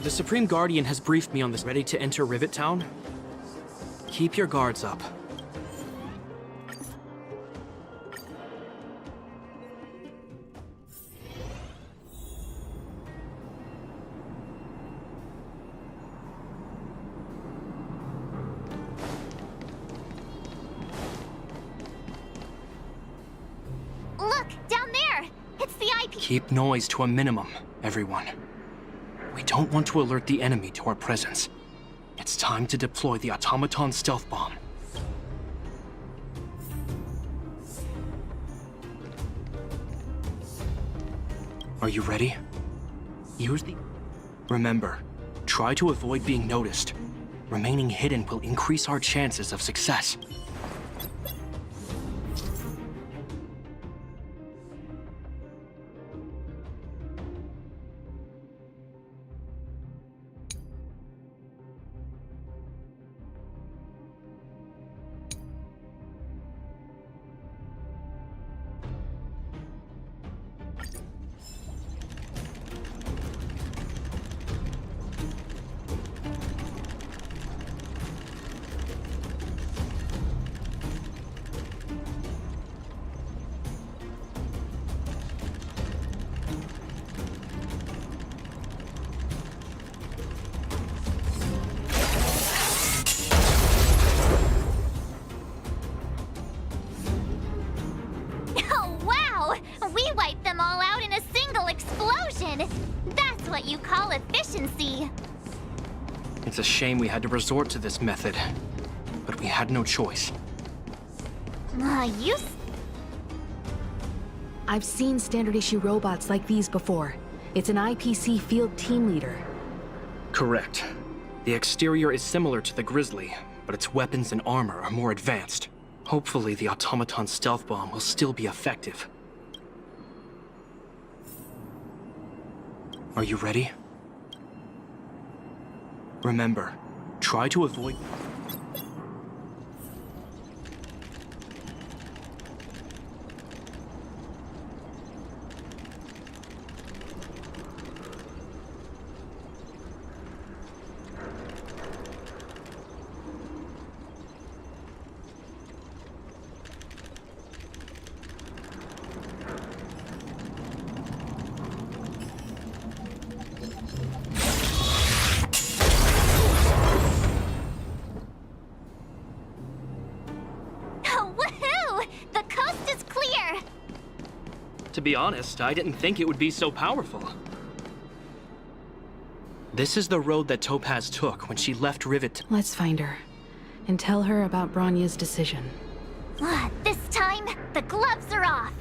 The Supreme Guardian has briefed me on this. Ready to enter Rivet Town? Keep your guards up. Look, down there! It's the IP. Keep noise to a minimum, everyone. We don't want to alert the enemy to our presence. It's time to deploy the automaton stealth bomb. Are you ready? Use the... Remember, try to avoid being noticed. Remaining hidden will increase our chances of success. Oh, wow! We wiped them all out in a single explosion! That's what you call efficiency! It's a shame we had to resort to this method, but we had no choice. I've seen standard issue robots like these before. It's an IPC field team leader. Correct. The exterior is similar to the Grizzly, but its weapons and armor are more advanced. Hopefully the automaton stealth bomb will still be effective. Are you ready? Remember, try to avoid... Woohoo! The coast is clear! To be honest, I didn't think it would be so powerful. This is the road that Topaz took when she left Rivet. Let's find her and tell her about Branya's decision. This time, the gloves are off!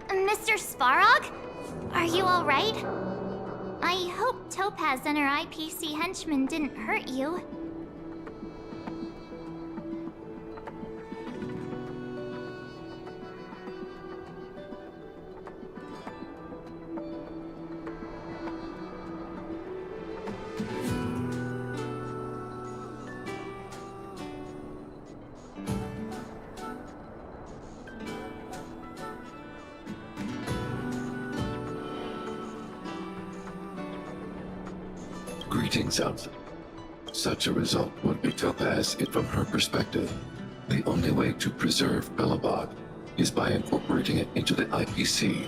Mr. Svarog? Are you alright? I hope Topaz and her IPC henchmen didn't hurt you. Greetings, Elf. Such a result would be Topaz, and from her perspective, the only way to preserve Belobog is by incorporating it into the IPC.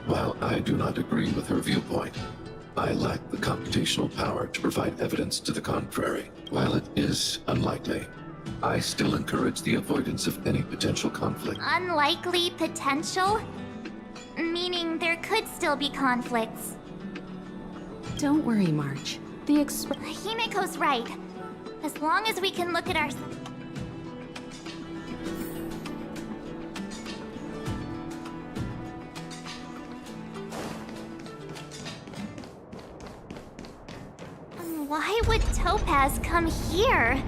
While I do not agree with her viewpoint, I lack the computational power to provide evidence to the contrary. While it is unlikely, I still encourage the avoidance of any potential conflict. Unlikely potential? Meaning there could still be conflicts. Don't worry, March. The Himiko's right. As long as we can look at our... Why would Topaz come here?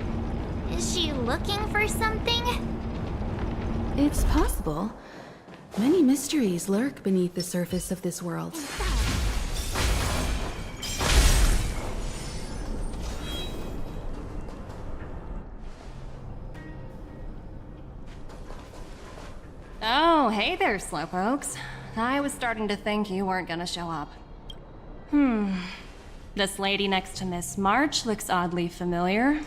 Is she looking for something? It's possible. Many mysteries lurk beneath the surface of this world. Oh, hey there, slowpokes. I was starting to think you weren't gonna show up. This lady next to Miss March looks oddly familiar.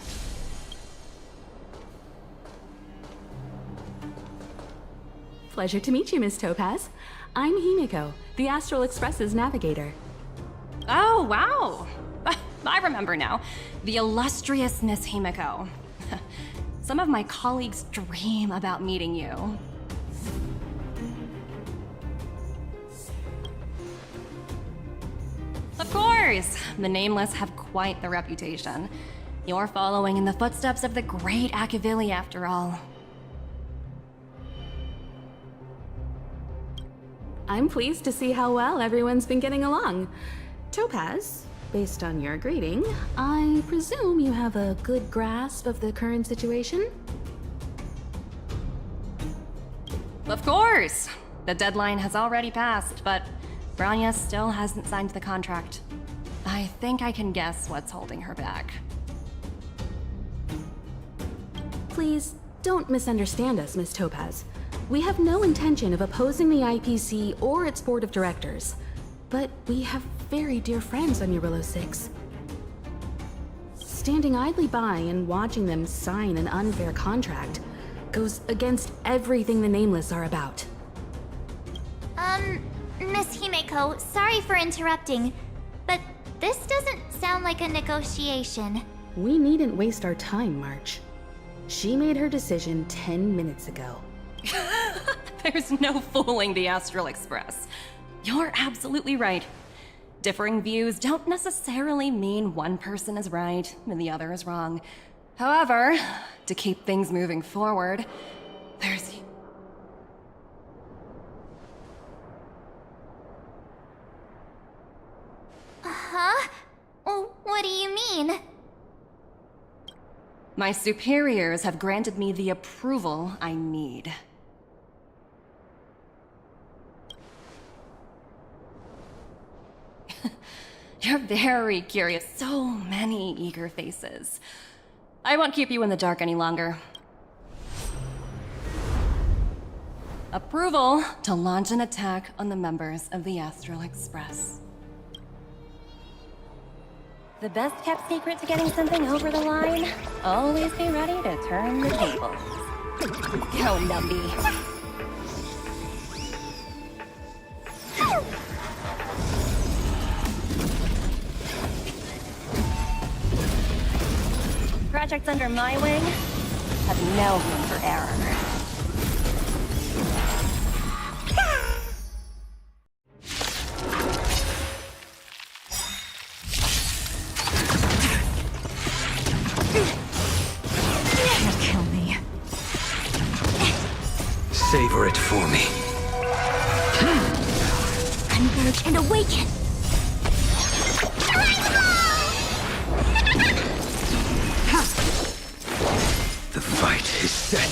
Pleasure to meet you, Miss Topaz. I'm Himiko, the Astral Express's navigator. Oh, wow! I remember now. The illustrious Miss Himiko. Some of my colleagues dream about meeting you. Of course! The Nameless have quite the reputation. You're following in the footsteps of the great Akavili, after all. I'm pleased to see how well everyone's been getting along. Topaz, based on your greeting, I presume you have a good grasp of the current situation? Of course! The deadline has already passed, but Branya still hasn't signed the contract. I think I can guess what's holding her back. Please, don't misunderstand us, Miss Topaz. We have no intention of opposing the IPC or its board of directors. But we have very dear friends on Eurillo 6. Standing idly by and watching them sign an unfair contract goes against everything the Nameless are about. Miss Himeko, sorry for interrupting, but this doesn't sound like a negotiation. We needn't waste our time, March. She made her decision 10 minutes ago. There's no fooling the Astral Express. You're absolutely right. Differing views don't necessarily mean one person is right and the other is wrong. However, to keep things moving forward, there's... Huh? What do you mean? My superiors have granted me the approval I need. You're very curious. So many eager faces. I won't keep you in the dark any longer. Approval to launch an attack on the members of the Astral Express. The best kept secret to getting something over the line? Always be ready to turn the tables. Go, Numby. Projects under my wing have no room for error. Kill me. Savor it for me. Converge and awaken! The fight is set.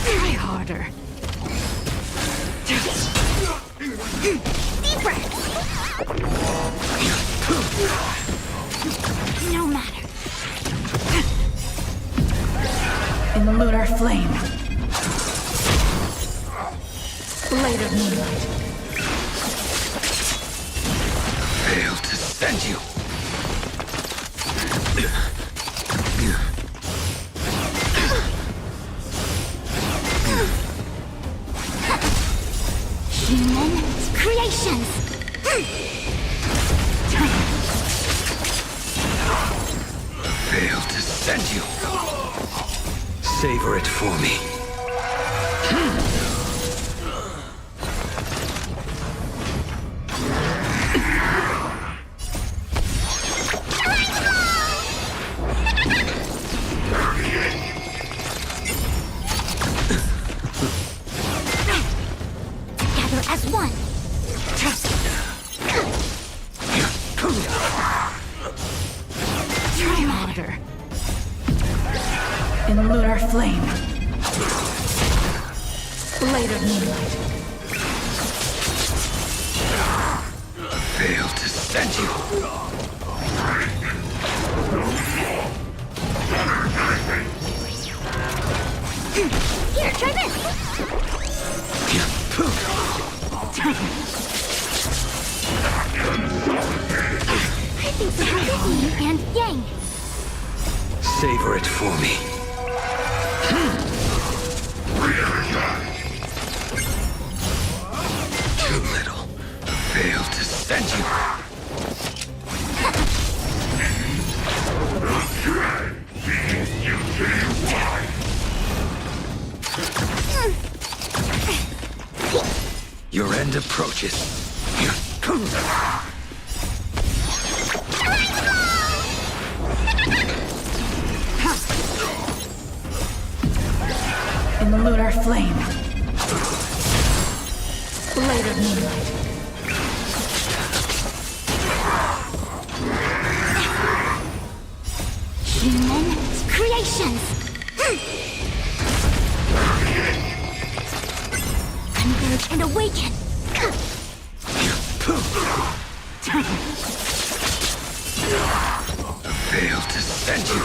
Try harder. Deeper! No matter. In the lunar flame. Blade of moonlight. Fail to send you. Human creations! Fail to send you. Savor it for me. Together as one! Try harder. In the lunar flame. Blade of moonlight. Fail to send you. thing! Savor it for me. Too little. Failed to send you. Your end approaches. In lunar flame. Blade of moonlight. Human creations! Converge and awaken! Failed to send you.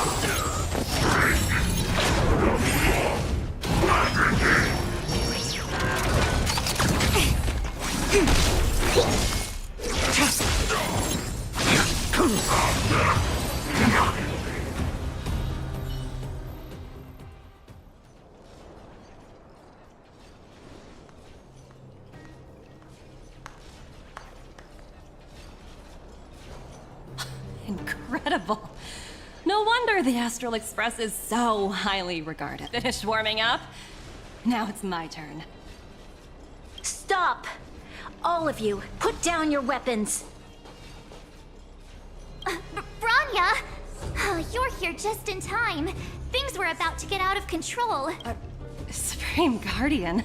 Incredible. No wonder the Astral Express is so highly regarded. Finished warming up? Now it's my turn. Stop! All of you, put down your weapons! Branya! You're here just in time. Things were about to get out of control. Supreme Guardian.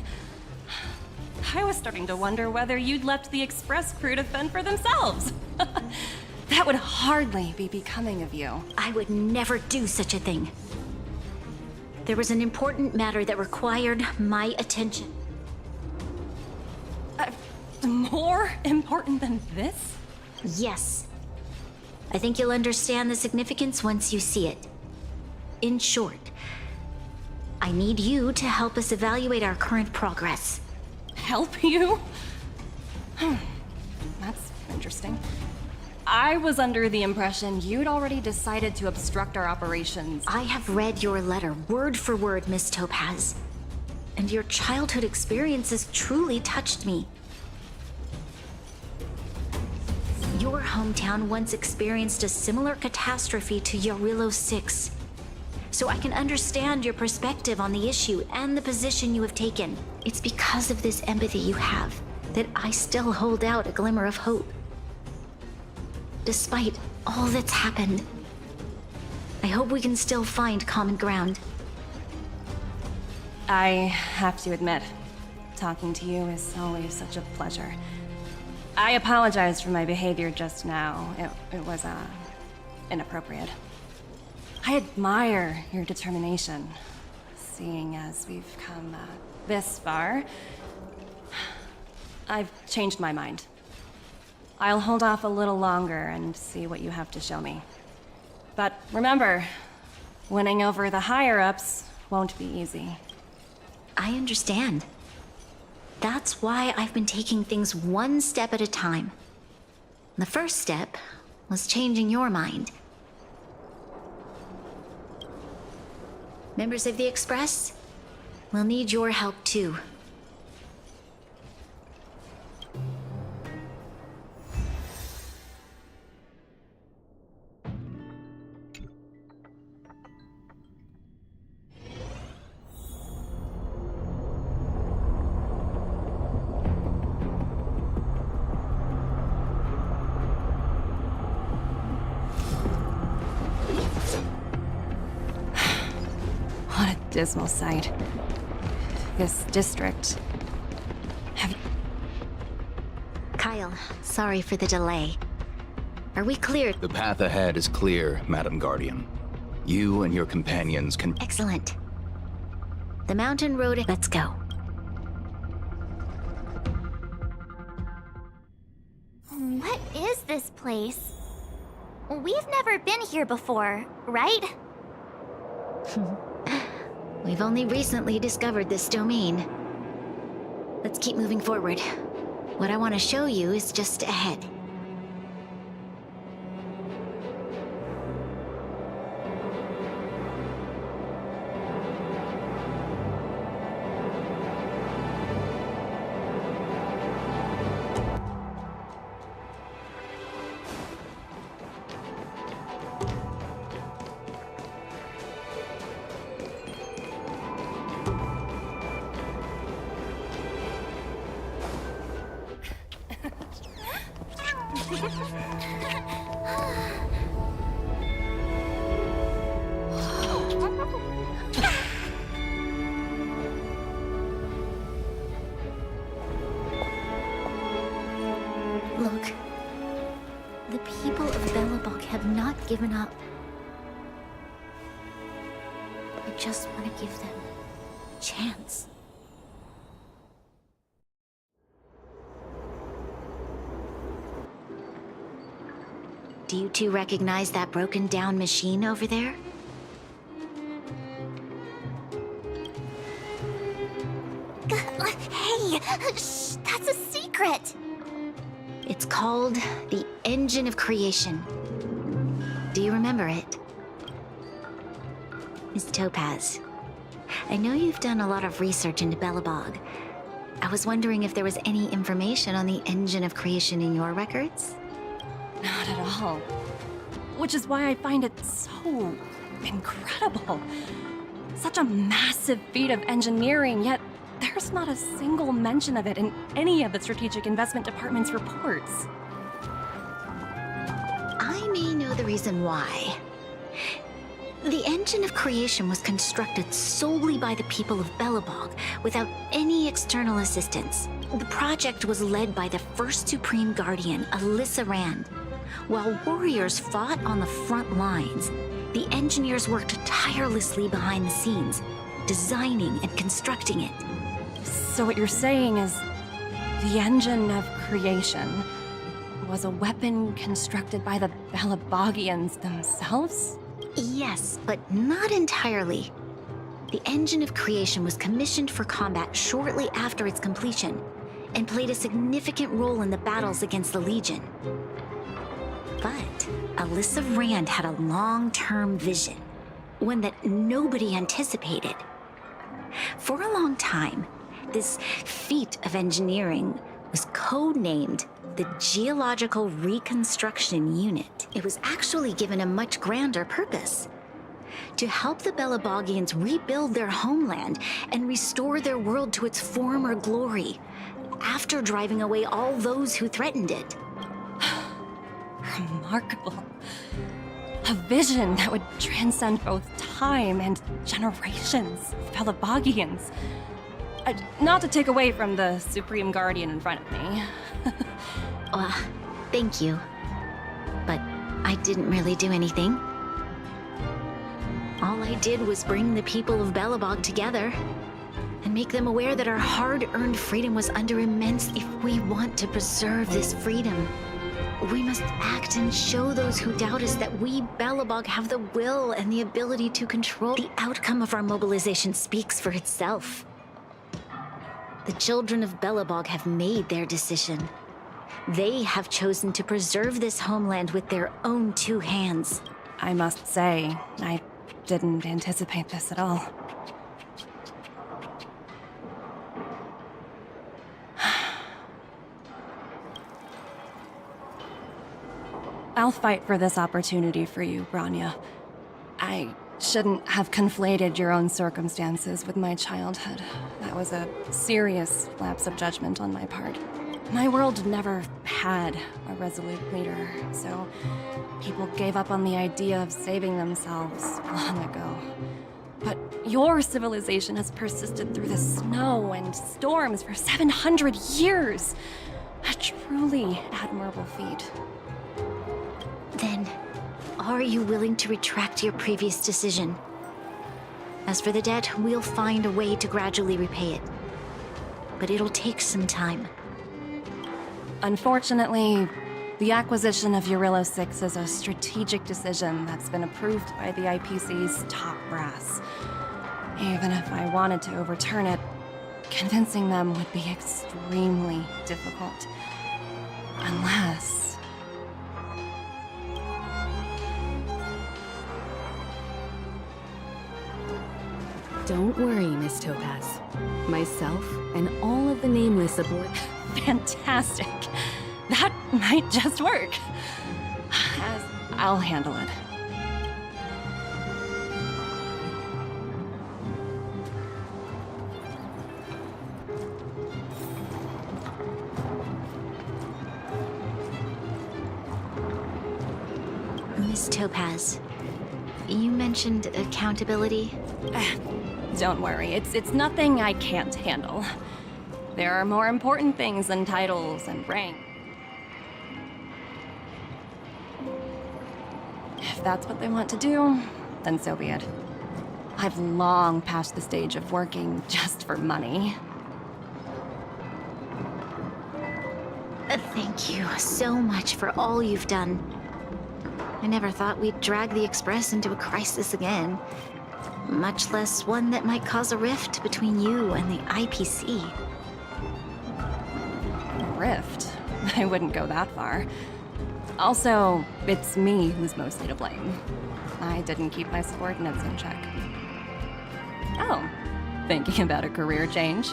I was starting to wonder whether you'd left the Express crew to fend for themselves. That would hardly be becoming of you. I would never do such a thing. There was an important matter that required my attention. More important than this? Yes. I think you'll understand the significance once you see it. In short, I need you to help us evaluate our current progress. Help you? That's interesting. I was under the impression you'd already decided to obstruct our operations. I have read your letter word for word, Miss Topaz. And your childhood experiences truly touched me. Your hometown once experienced a similar catastrophe to Yarillo 6. So I can understand your perspective on the issue and the position you have taken. It's because of this empathy you have that I still hold out a glimmer of hope. Despite all that's happened, I hope we can still find common ground. I have to admit, talking to you is always such a pleasure. I apologize for my behavior just now. It was, inappropriate. I admire your determination, seeing as we've come, this far. I've changed my mind. I'll hold off a little longer and see what you have to show me. But remember, winning over the higher-ups won't be easy. I understand. That's why I've been taking things one step at a time. The first step was changing your mind. Members of the Express, we'll need your help too. What a dismal sight. This district. Kyle, sorry for the delay. Are we clear? The path ahead is clear, Madam Guardian. You and your companions can... Excellent. The mountain road. Let's go. What is this place? We've never been here before, right? We've only recently discovered this domain. Let's keep moving forward. What I want to show you is just ahead. Look, the people of Belobog have not given up. I just want to give them a chance. Do you two recognize that broken down machine over there? Hey, shh, that's a secret. It's called the Engine of Creation. Do you remember it? Miss Topaz, I know you've done a lot of research into Belobog. I was wondering if there was any information on the Engine of Creation in your records? Not at all. Which is why I find it so incredible. Such a massive feat of engineering, yet there's not a single mention of it in any of the Strategic Investment Department's reports. I may know the reason why. The Engine of Creation was constructed solely by the people of Belobog, without any external assistance. The project was led by the first Supreme Guardian, Alyssa Rand. While warriors fought on the front lines, the engineers worked tirelessly behind the scenes, designing and constructing it. So what you're saying is, the Engine of Creation was a weapon constructed by the Belabogians themselves? Yes, but not entirely. The Engine of Creation was commissioned for combat shortly after its completion, and played a significant role in the battles against the Legion. But Alyssa Rand had a long-term vision, one that nobody anticipated. For a long time, this feat of engineering was codenamed the Geological Reconstruction Unit. It was actually given a much grander purpose: to help the Belabogians rebuild their homeland and restore their world to its former glory, after driving away all those who threatened it. Remarkable. A vision that would transcend both time and generations of Belabogians. Not to take away from the Supreme Guardian in front of me. Thank you. But I didn't really do anything. All I did was bring the people of Belobog together and make them aware that our hard-earned freedom was under immense. If we want to preserve this freedom, we must act and show those who doubt us that we, Belobog, have the will and the ability to control. The outcome of our mobilization speaks for itself. The children of Belobog have made their decision. They have chosen to preserve this homeland with their own two hands. I must say, I didn't anticipate this at all. I'll fight for this opportunity for you, Branya. I shouldn't have conflated your own circumstances with my childhood. That was a serious lapse of judgment on my part. My world never had a resolute leader, so people gave up on the idea of saving themselves long ago. But your civilization has persisted through the snow and storms for 700 years. A truly admirable feat. Then, are you willing to retract your previous decision? As for the debt, we'll find a way to gradually repay it. But it'll take some time. Unfortunately, the acquisition of Eurillo 6 is a strategic decision that's been approved by the IPC's top brass. Even if I wanted to overturn it, convincing them would be extremely difficult. Unless... Don't worry, Miss Topaz. Myself and all of the nameless aboard... Fantastic. That might just work. I'll handle it. Miss Topaz, you mentioned accountability. Don't worry, it's nothing I can't handle. There are more important things than titles and rank. If that's what they want to do, then so be it. I've long passed the stage of working just for money. Thank you so much for all you've done. I never thought we'd drag the Express into a crisis again, much less one that might cause a rift between you and the IPC. Rift? I wouldn't go that far. Also, it's me who's mostly to blame. I didn't keep my subordinates in check. Oh, thinking about a career change?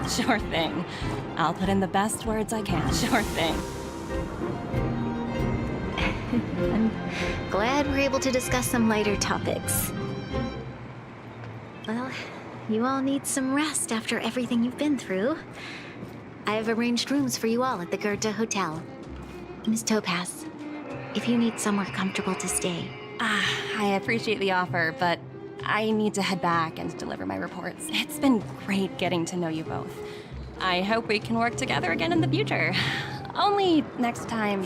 Sure thing. I'll put in the best words I can. Sure thing. I'm glad we're able to discuss some lighter topics. Well, you all need some rest after everything you've been through. I've arranged rooms for you all at the Goethe Hotel. Miss Topaz, if you need somewhere comfortable to stay. I appreciate the offer, but I need to head back and deliver my reports. It's been great getting to know you both. I hope we can work together again in the future. Only next time.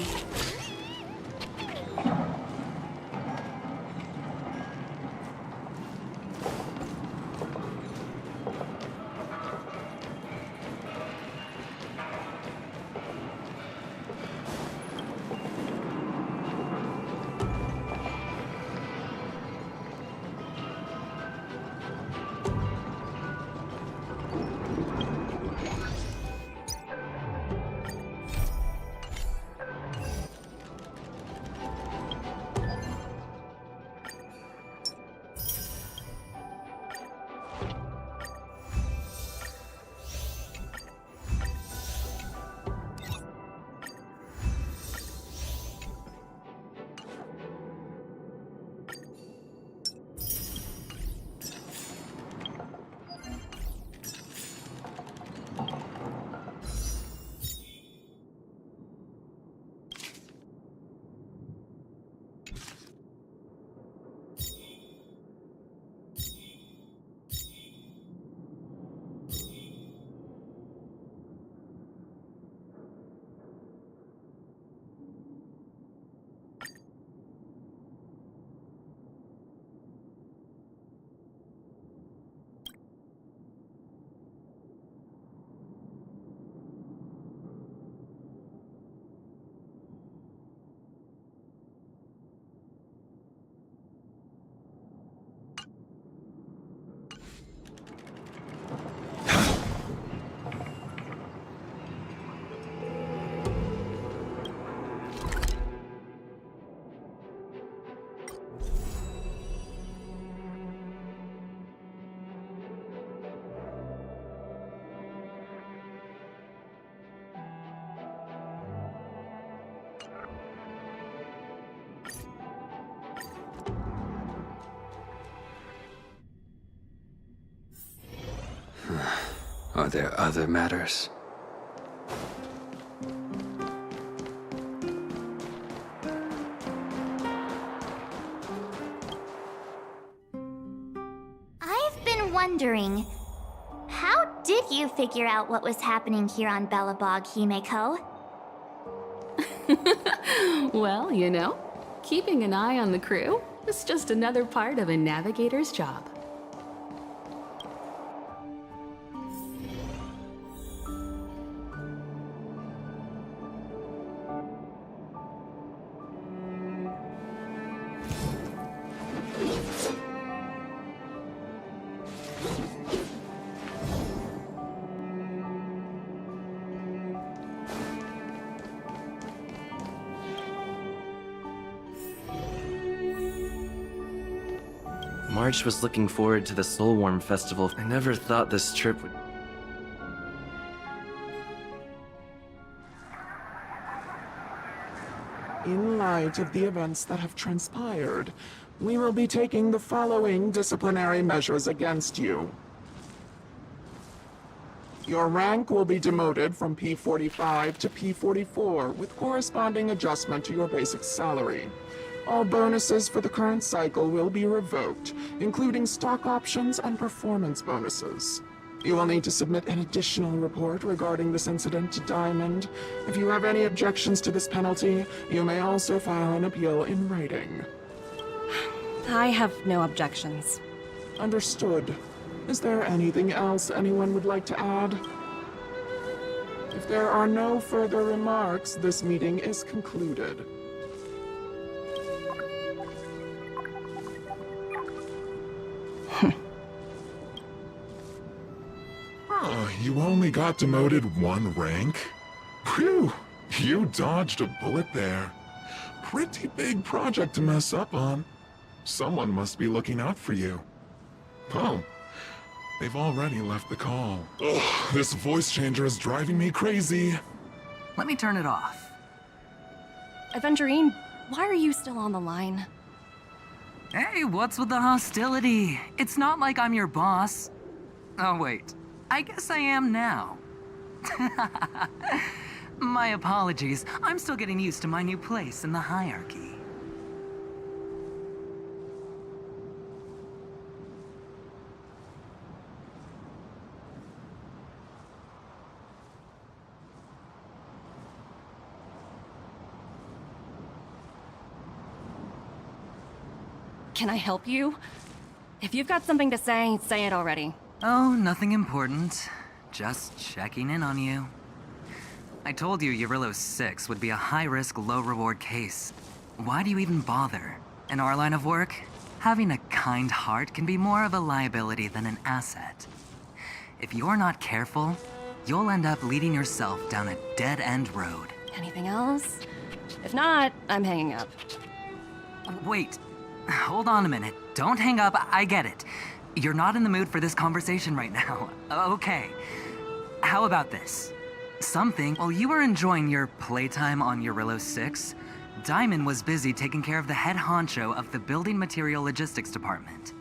Are there other matters? I've been wondering, how did you figure out what was happening here on Belobog, Himeko? Well, you know, keeping an eye on the crew is just another part of a navigator's job. March was looking forward to the Soulwarm Festival. I never thought this trip would... In light of the events that have transpired, we will be taking the following disciplinary measures against you. Your rank will be demoted from P45 to P44 with corresponding adjustment to your basic salary. All bonuses for the current cycle will be revoked, including stock options and performance bonuses. You will need to submit an additional report regarding this incident to Diamond. If you have any objections to this penalty, you may also file an appeal in writing. I have no objections. Understood. Is there anything else anyone would like to add? If there are no further remarks, this meeting is concluded. You only got demoted one rank? Phew, you dodged a bullet there. Pretty big project to mess up on. Someone must be looking out for you. Oh, they've already left the call. Ugh, this voice changer is driving me crazy. Let me turn it off. Aventurine, why are you still on the line? Hey, what's with the hostility? It's not like I'm your boss. Oh, wait. I guess I am now. My apologies. I'm still getting used to my new place in the hierarchy. Can I help you? If you've got something to say it already. Oh, nothing important. Just checking in on you. I told you Eurillo 6 would be a high-risk, low-reward case. Why do you even bother? In our line of work, having a kind heart can be more of a liability than an asset. If you're not careful, you'll end up leading yourself down a dead-end road. Anything else? If not, I'm hanging up. Wait. Hold on a minute. Don't hang up. I get it. You're not in the mood for this conversation right now. Okay. How about this? While you were enjoying your playtime on Eurillo 6, Diamond was busy taking care of the head honcho of the Building Material Logistics Department.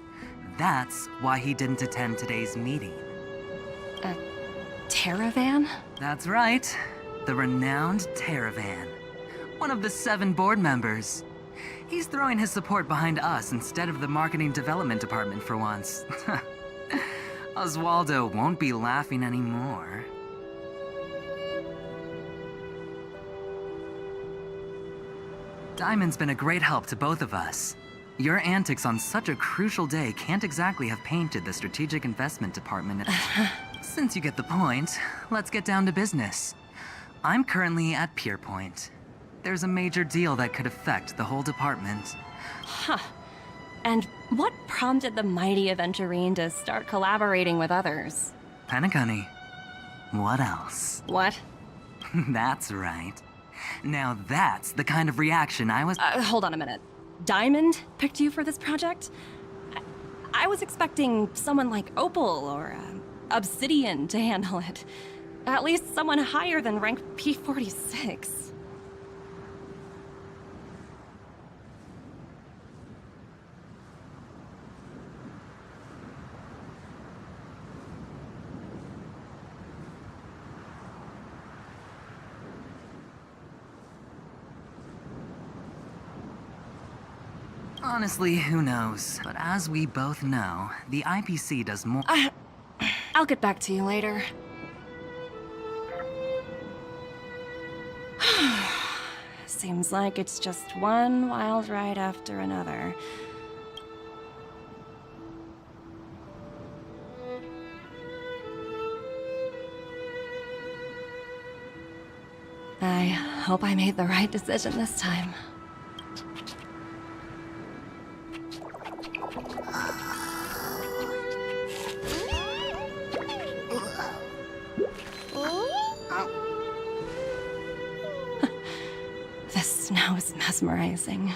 That's why he didn't attend today's meeting. A Terravan? That's right. The renowned Terravan. One of the 7 board members. He's throwing his support behind us instead of the Marketing Development Department for once. Oswaldo won't be laughing anymore. Diamond's been a great help to both of us. Your antics on such a crucial day can't exactly have painted the Strategic Investment Department. Since you get the point, let's get down to business. I'm currently at Pierpoint. There's a major deal that could affect the whole department. Huh. And what prompted the mighty Aventurine to start collaborating with others? Penacunny. What else? What? That's right. Now that's the kind of reaction I was— hold on a minute. Diamond picked you for this project? I was expecting someone like Opal or Obsidian to handle it. At least someone higher than rank P46. Honestly, who knows? But as we both know, the IPC does more— I'll get back to you later. Seems like it's just one wild ride after another. I hope I made the right decision this time. The snow is mesmerizing.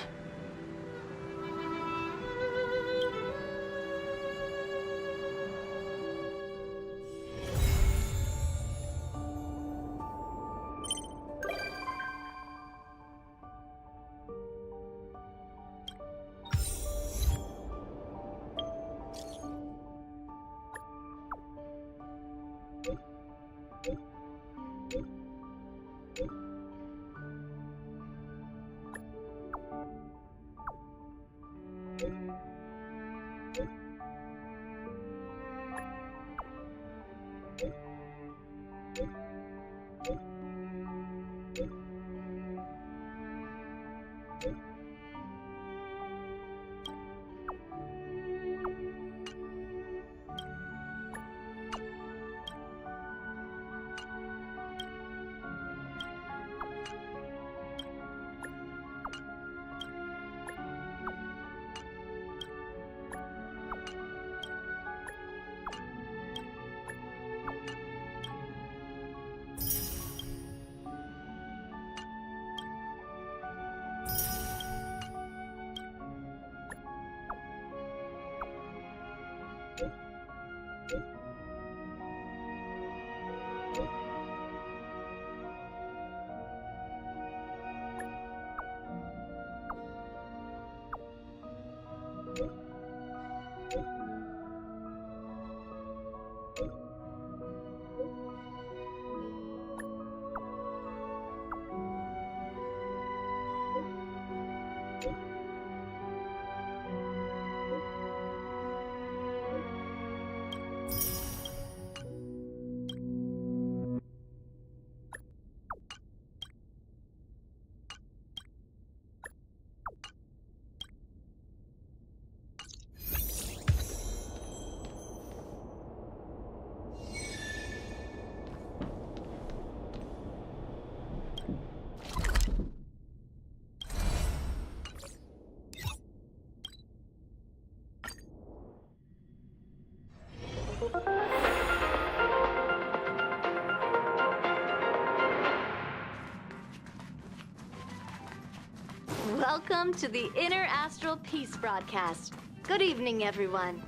Welcome to the Inner Astral Peace broadcast. Good evening, everyone.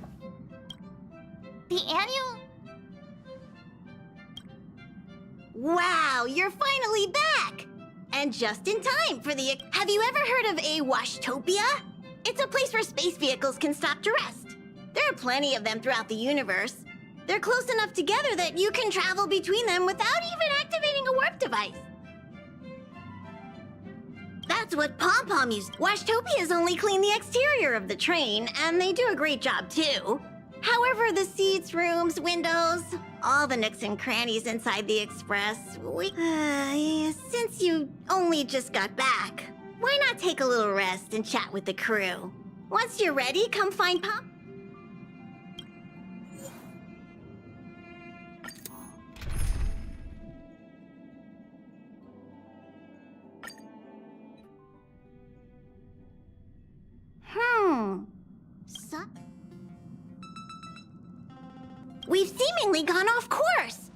The annual... Wow, you're finally back! And just in time for the... Have you ever heard of a Washtopia? It's a place where space vehicles can stop to rest. There are plenty of them throughout the universe. They're close enough together that you can travel between them without even activating a warp device. That's what Pom-Pom used. Washtopias only clean the exterior of the train, and they do a great job too. However, the seats, rooms, windows, all the nooks and crannies inside the Express, since you only just got back, why not take a little rest and chat with the crew? Once you're ready, come find Pom. We've seemingly gone off course.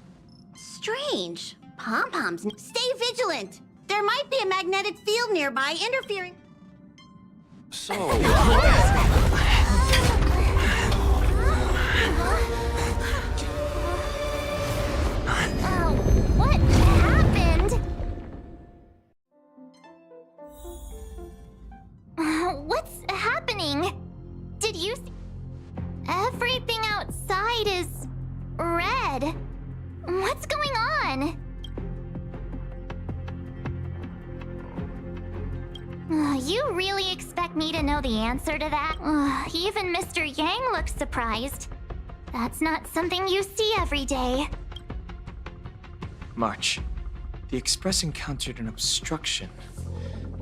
Strange. Pom-Poms, stay vigilant. There might be a magnetic field nearby interfering. So... What happened? What's happening? Did you see? Everything outside is red. What's going on? You really expect me to know the answer to that? Even Mr. Yang looks surprised. That's not something you see every day. March, the Express encountered an obstruction.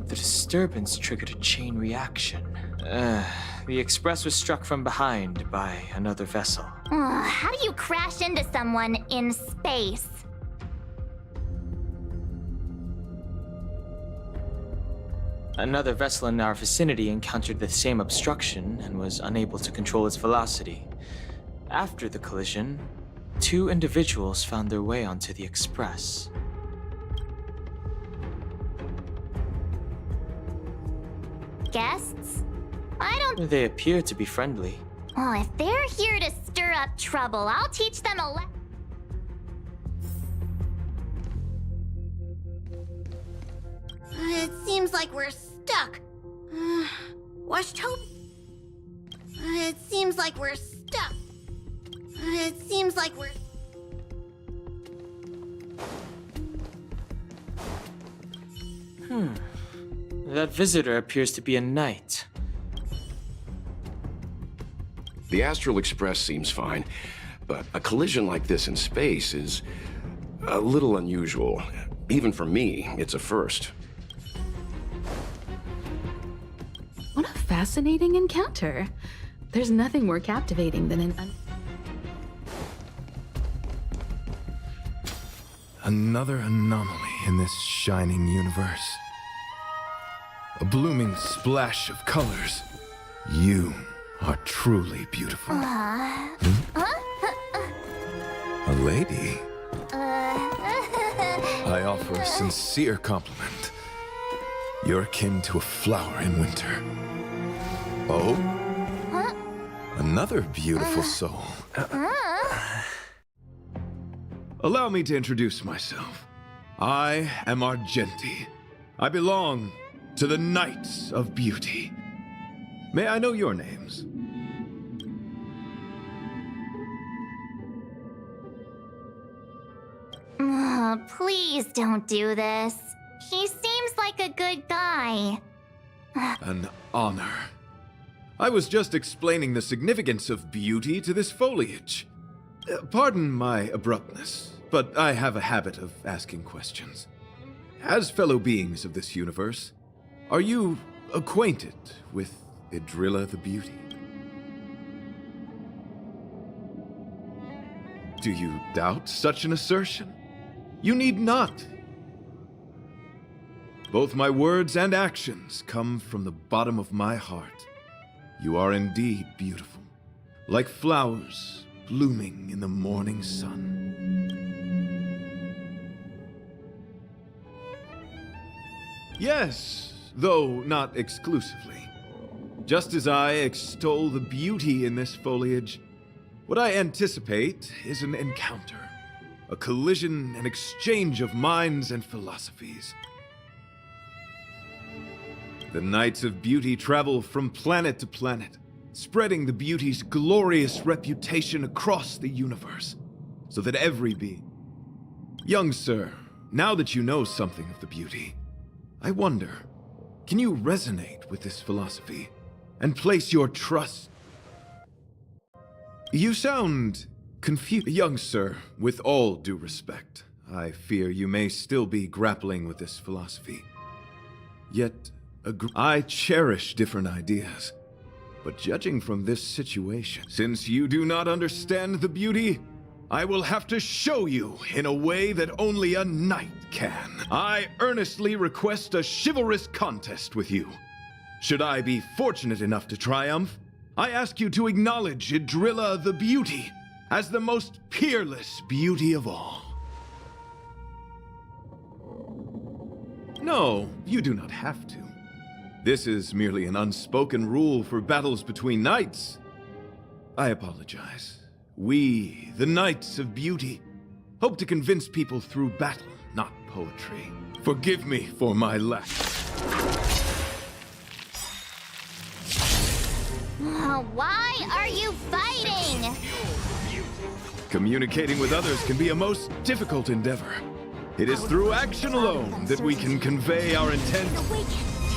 The disturbance triggered a chain reaction. The Express was struck from behind by another vessel. How do you crash into someone in space? Another vessel in our vicinity encountered the same obstruction and was unable to control its velocity. After the collision, 2 individuals found their way onto the Express. Guests? I don't... They appear to be friendly. If they're here to stir up trouble, I'll teach them a It seems like we're stuck. It seems like we're stuck. It seems like we're... That visitor appears to be a knight. The Astral Express seems fine, but a collision like this in space is a little unusual. Even for me, it's a first. What a fascinating encounter. There's nothing more captivating than Another anomaly in this shining universe. A blooming splash of colors. You are truly beautiful. A lady? I offer a sincere compliment. You're akin to a flower in winter. Oh? Another beautiful soul. Allow me to introduce myself. I am Argenti. I belong to the Knights of Beauty. May I know your names? Please don't do this. He seems like a good guy. An honor. I was just explaining the significance of beauty to this foliage. Pardon my abruptness, but I have a habit of asking questions. As fellow beings of this universe, are you acquainted with Idrilla the Beauty? Do you doubt such an assertion? You need not. Both my words and actions come from the bottom of my heart. You are indeed beautiful, like flowers blooming in the morning sun. Yes, though not exclusively. Just as I extol the beauty in this foliage, what I anticipate is an encounter, a collision and exchange of minds and philosophies. The Knights of Beauty travel from planet to planet, spreading the beauty's glorious reputation across the universe, so that every being... Young sir, now that you know something of the beauty, I wonder, can you resonate with this philosophy and place your trust? You sound confused. Young sir, with all due respect, I fear you may still be grappling with this philosophy. Yet, I cherish different ideas. But judging from this situation, since you do not understand the beauty, I will have to show you in a way that only a knight can. I earnestly request a chivalrous contest with you. Should I be fortunate enough to triumph, I ask you to acknowledge Idrilla the Beauty as the most peerless beauty of all. No, you do not have to. This is merely an unspoken rule for battles between knights. I apologize. We, the Knights of Beauty, hope to convince people through battle, not poetry. Forgive me for my lack. Why are you fighting? Communicating with others can be a most difficult endeavor. It is through action alone that we can convey our intent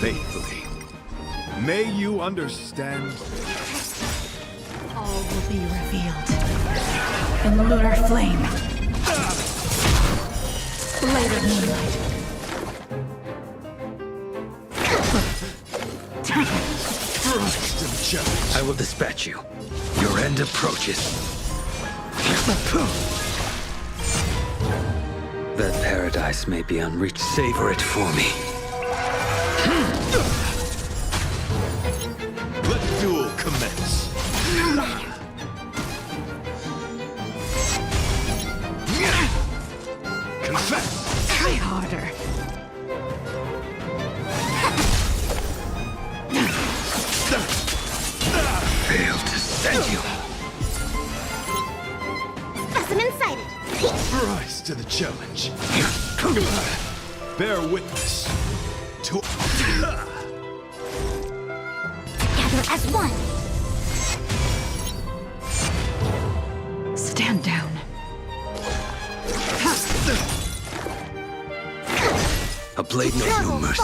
faithfully. May you understand. All will be revealed in the lunar flame. Blade of moonlight. I will dispatch you. Your end approaches. That paradise may be unreached. Savor it for me. Let the duel commence. Confess. Try harder. Failed to send you. Specimen sighted. Rise to the challenge. Bear witness to... Together as one. Stand down. A blade knows no mercy.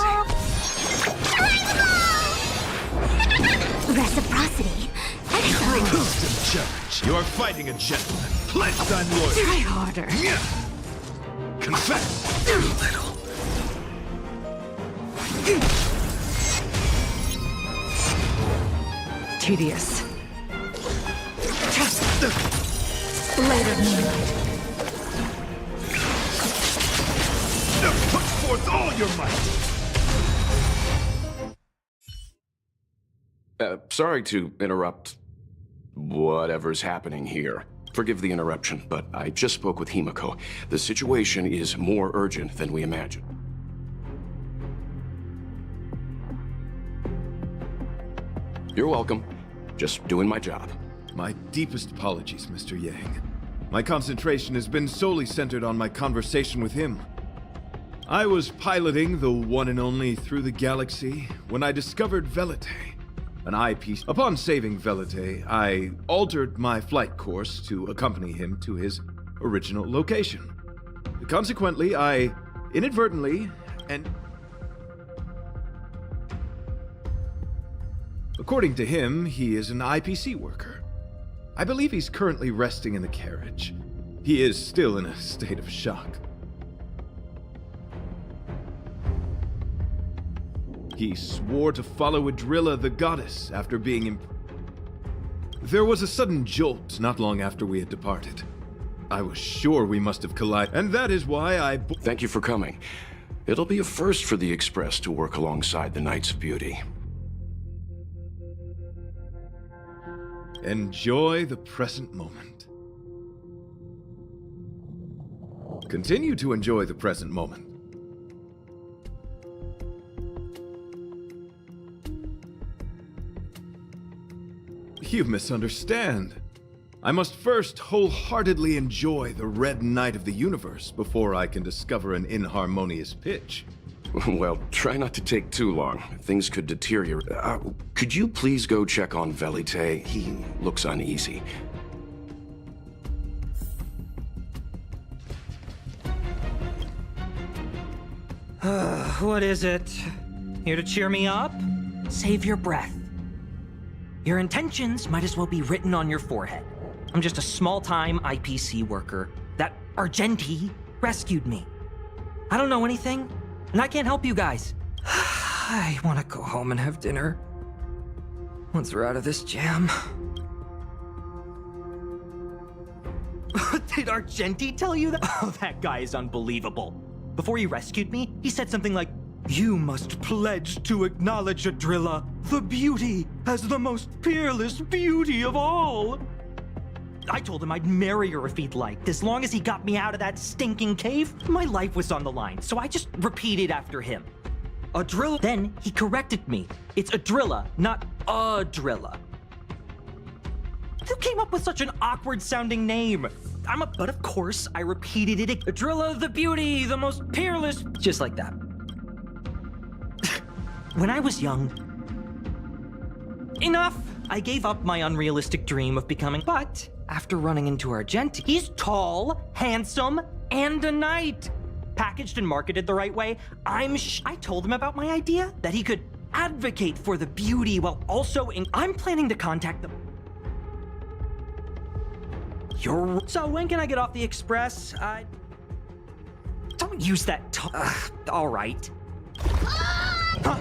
Reciprocity. Excellent. and challenge. You are fighting a gentleman. Pledge thine loyalty. Try harder. Confess. A little. Tedious. Blade of moonlight. Put forth all your might. Sorry to interrupt whatever's happening here. Forgive the interruption, but I just spoke with Himiko. The situation is more urgent than we imagined. You're welcome. Just doing my job. My deepest apologies, Mr. Yang. My concentration has been solely centered on my conversation with him. I was piloting the one and only through the galaxy when I discovered Velite, an eyepiece. Upon saving Velite, I altered my flight course to accompany him to his original location. Consequently, I inadvertently and... According to him, he is an IPC worker. I believe he's currently resting in the carriage. He is still in a state of shock. He swore to follow Adrilla, the goddess, after being There was a sudden jolt not long after we had departed. I was sure we must have collided, and that is why I... Thank you for coming. It'll be a first for the Express to work alongside the Knights of Beauty. Enjoy the present moment. Continue to enjoy the present moment. You misunderstand. I must first wholeheartedly enjoy the red night of the universe before I can discover an inharmonious pitch. Well, try not to take too long. Things could deteriorate. Could you please go check on Velite? He looks uneasy. What is it? Here to cheer me up? Save your breath. Your intentions might as well be written on your forehead. I'm just a small-time IPC worker. That Argenti rescued me. I don't know anything, and I can't help you guys. I want to go home and have dinner. Once we're out of this jam. Did Argenti tell you that? Oh, that guy is unbelievable. Before he rescued me, he said something like, "You must pledge to acknowledge Adrilla, the beauty, as the most peerless beauty of all." I told him I'd marry her if he'd liked, as long as he got me out of that stinking cave. My life was on the line, so I just repeated after him. Adrilla. Then he corrected me. It's Adrilla, not Adrilla. Who came up with such an awkward-sounding name? But of course, I repeated it. Adrilla the beauty, the most peerless... Just like that. When I was young... Enough! I gave up my unrealistic dream of becoming... But, after running into Argenti, he's tall, handsome, and a knight. Packaged and marketed the right way, I told him about my idea, that he could advocate for the beauty while also I'm planning to contact them. So when can I get off the express? Don't use that all right. Huh?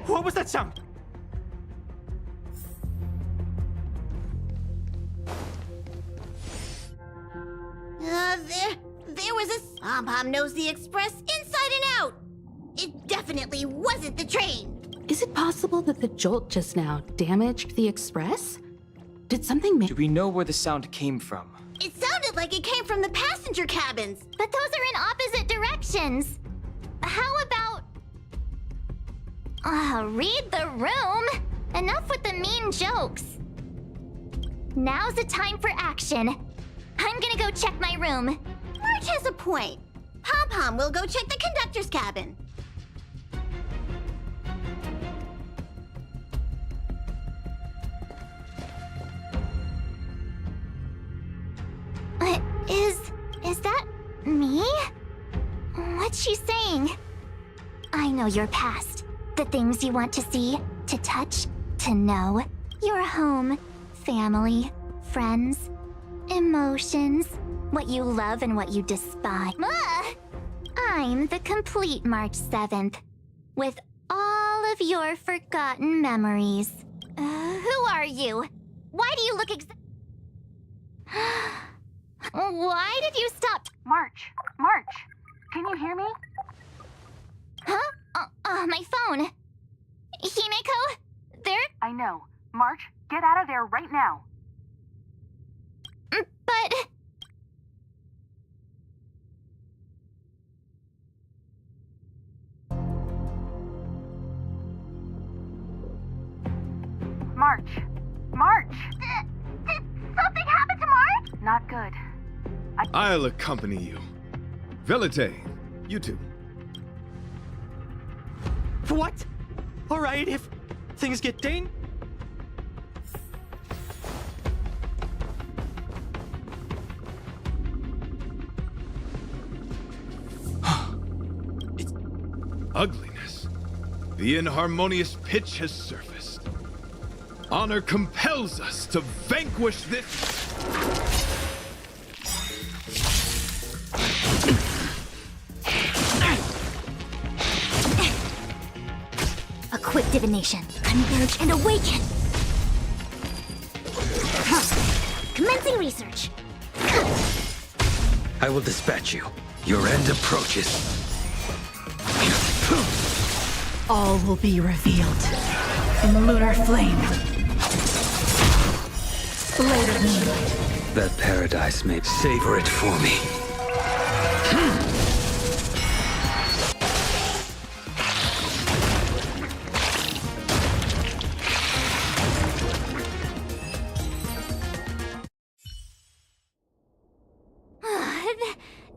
What was that sound? There was a... Pom-Pom knows the express inside and out! It definitely wasn't the train! Is it possible that the jolt just now damaged the express? Did something Do we know where the sound came from? It sounded like it came from the passenger cabins! But those are in opposite directions. How about... read the room? Enough with the mean jokes. Now's the time for action. I'm gonna go check my room. Marge has a point. Pom-Pom will go check the conductor's cabin. Is that me? What's she saying? I know your past. The things you want to see, to touch, to know. Your home, family, friends, emotions, what you love and what you despise. I'm the complete March 7th, with all of your forgotten memories. Who are you? Why do you look Why did you stop? March, can you hear me? Huh? My phone. Himeko? There? I know. March, get out of there right now. But... March! Did something happen to March? Not good. I'll accompany you. Velite, you two. What? Alright, if things get dang... Ugliness. The inharmonious pitch has surfaced. Honor compels us to vanquish this... A quick divination. Converge and awaken! Commencing research. I will dispatch you. Your end approaches. All will be revealed in the lunar flame. Later moonlight. That paradise may savor it for me.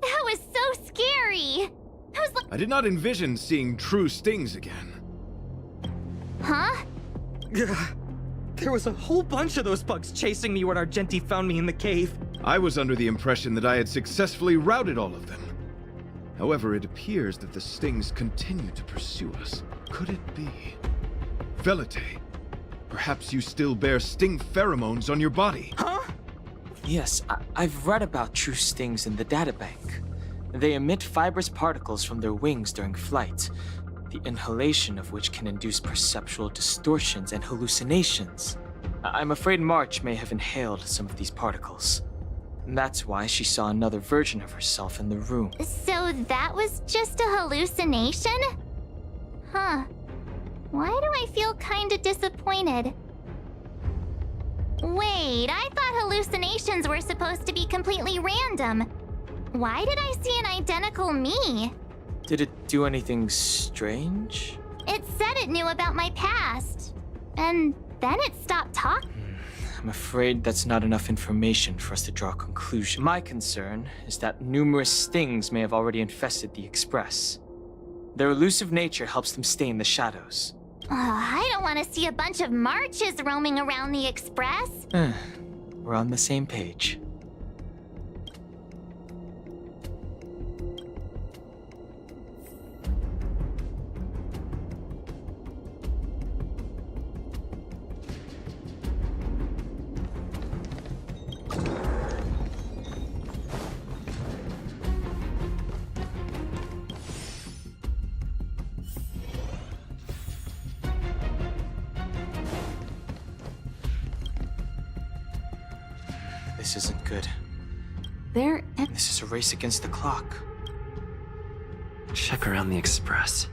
That was so scary! I did not envision seeing true stings again. Huh? There was a whole bunch of those bugs chasing me when Argenti found me in the cave. I was under the impression that I had successfully routed all of them. However, it appears that the stings continue to pursue us. Could it be? Velite, perhaps you still bear sting pheromones on your body. Huh? Yes, I've read about true stings in the databank. They emit fibrous particles from their wings during flight, the inhalation of which can induce perceptual distortions and hallucinations. I'm afraid March may have inhaled some of these particles. That's why she saw another version of herself in the room. So that was just a hallucination? Huh. Why do I feel kinda disappointed? Wait, I thought hallucinations were supposed to be completely random. Why did I see an identical me? Did it do anything strange? It said it knew about my past. And then it stopped talking. I'm afraid that's not enough information for us to draw a conclusion. My concern is that numerous stings may have already infested the Express. Their elusive nature helps them stay in the shadows. I don't want to see a bunch of marches roaming around the Express. We're on the same page. This isn't good. This is a race against the clock. Check around the Express.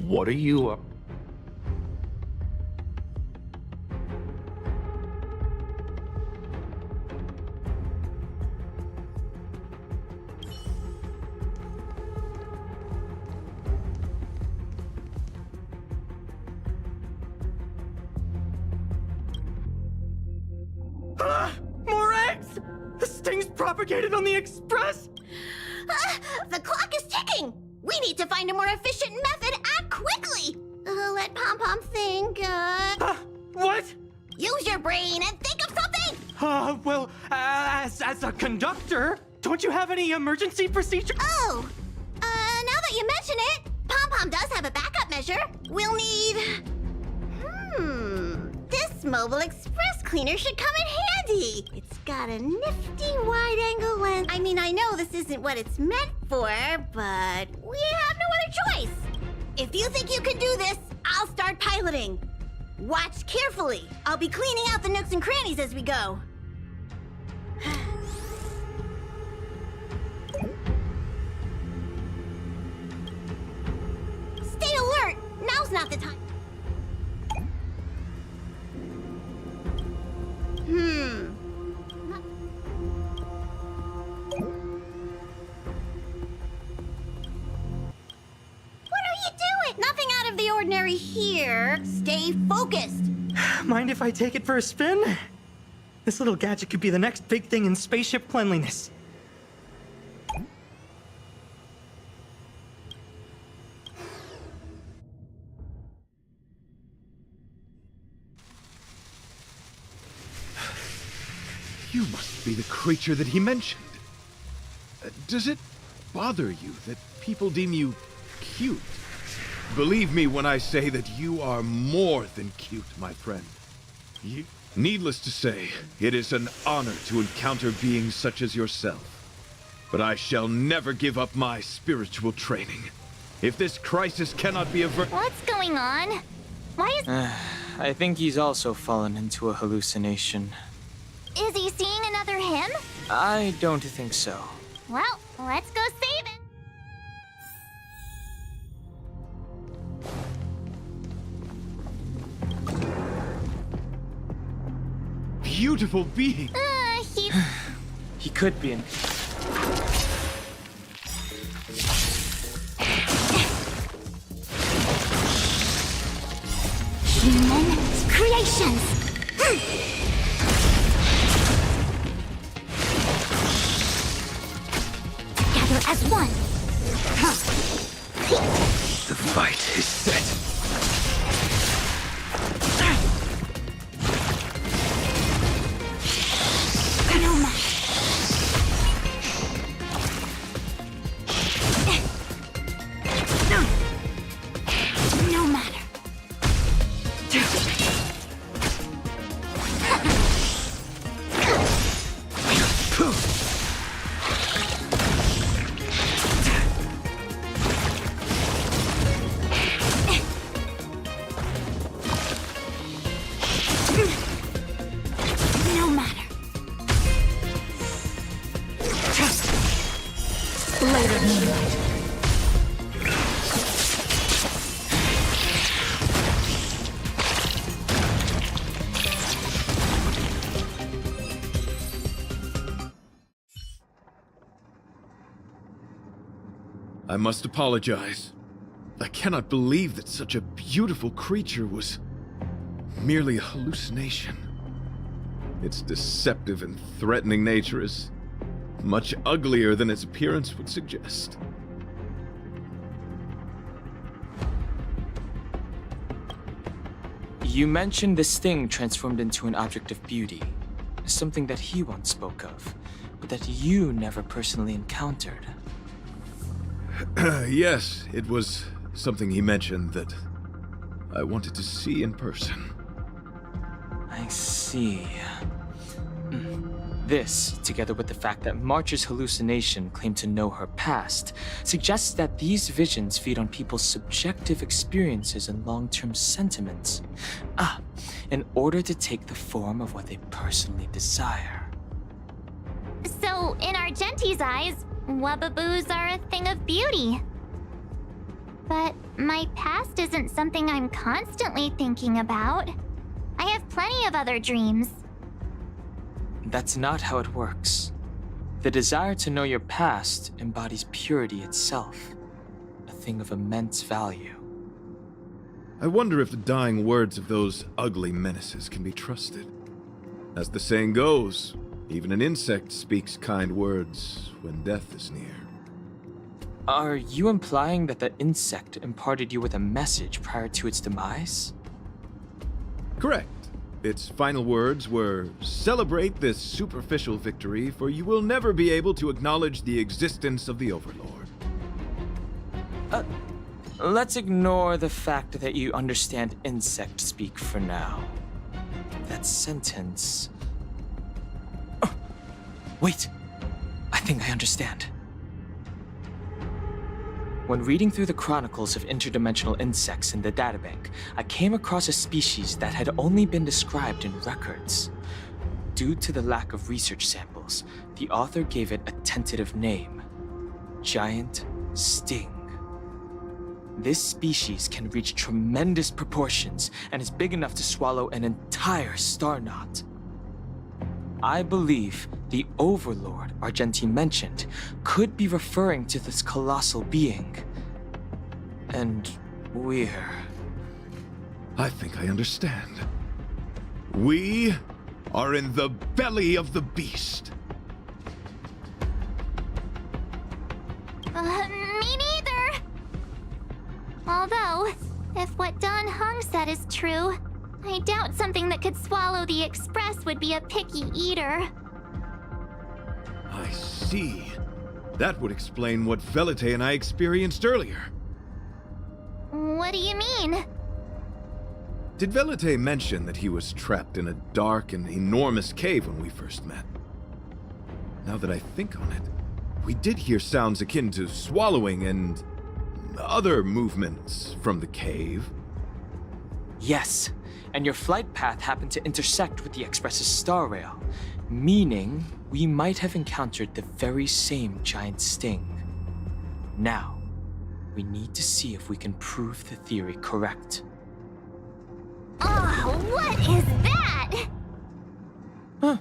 What are you up? More eggs! The sting's propagated on the express! The clock is ticking! We need to find a more efficient method. Act quickly! Let Pom Pom think. What? Use your brain and think of something! Well, as a conductor, don't you have any emergency procedure? Oh! Now that you mention it, Pom Pom does have a backup measure. We'll need... This mobile express cleaner should come in handy. It's got a nifty wide-angle lens. I mean, I know this isn't what it's meant for, but we have no other choice. If you think you can do this, I'll start piloting. Watch carefully. I'll be cleaning out the nooks and crannies as we go. Stay alert. Now's not the time. What are you doing? Nothing out of the ordinary here. Stay focused. Mind if I take it for a spin? This little gadget could be the next big thing in spaceship cleanliness. You must be the creature that he mentioned. Does it bother you that people deem you cute? Believe me when I say that you are more than cute, my friend. Needless to say, it is an honor to encounter beings such as yourself. But I shall never give up my spiritual training. If this crisis cannot be averted... What's going on? Why is... I think he's also fallen into a hallucination. Is he seeing another him? I don't think so. Well, let's go save him. Beautiful being! He could be in... Human creations! Together as one! The fight is set. No matter. No matter. No matter. Blade of moonlight. I must apologize. I cannot believe that such a beautiful creature was merely a hallucination. Its deceptive and threatening nature is much uglier than its appearance would suggest. You mentioned this thing transformed into an object of beauty. Something that he once spoke of, but that you never personally encountered. Yes, it was something he mentioned that I wanted to see in person. I see. This, together with the fact that March's hallucination claimed to know her past, suggests that these visions feed on people's subjective experiences and long-term sentiments. In order to take the form of what they personally desire. So, in Argenti's eyes, Wubbaboos are a thing of beauty. But my past isn't something I'm constantly thinking about. I have plenty of other dreams. That's not how it works. The desire to know your past embodies purity itself, a thing of immense value. I wonder if the dying words of those ugly menaces can be trusted. As the saying goes, even an insect speaks kind words when death is near. Are you implying that the insect imparted you with a message prior to its demise? Correct. Its final words were, "Celebrate this superficial victory, for you will never be able to acknowledge the existence of the Overlord." Let's ignore the fact that you understand insect speak for now. That sentence... Oh, wait! I think I understand. When reading through the chronicles of interdimensional insects in the databank, I came across a species that had only been described in records. Due to the lack of research samples, the author gave it a tentative name: Giant Sting. This species can reach tremendous proportions and is big enough to swallow an entire star knot. I believe the Overlord Argenti mentioned could be referring to this colossal being. And we're... I think I understand. We are in the belly of the beast. Me neither! Although, if what Don Hung said is true, I doubt something that could swallow the Express would be a picky eater. I see. That would explain what Velite and I experienced earlier. What do you mean? Did Velite mention that he was trapped in a dark and enormous cave when we first met? Now that I think on it, we did hear sounds akin to swallowing and other movements from the cave. Yes, and your flight path happened to intersect with the Express's Star Rail, meaning we might have encountered the very same giant sting. Now, we need to see if we can prove the theory correct. Oh, what is that? Huh.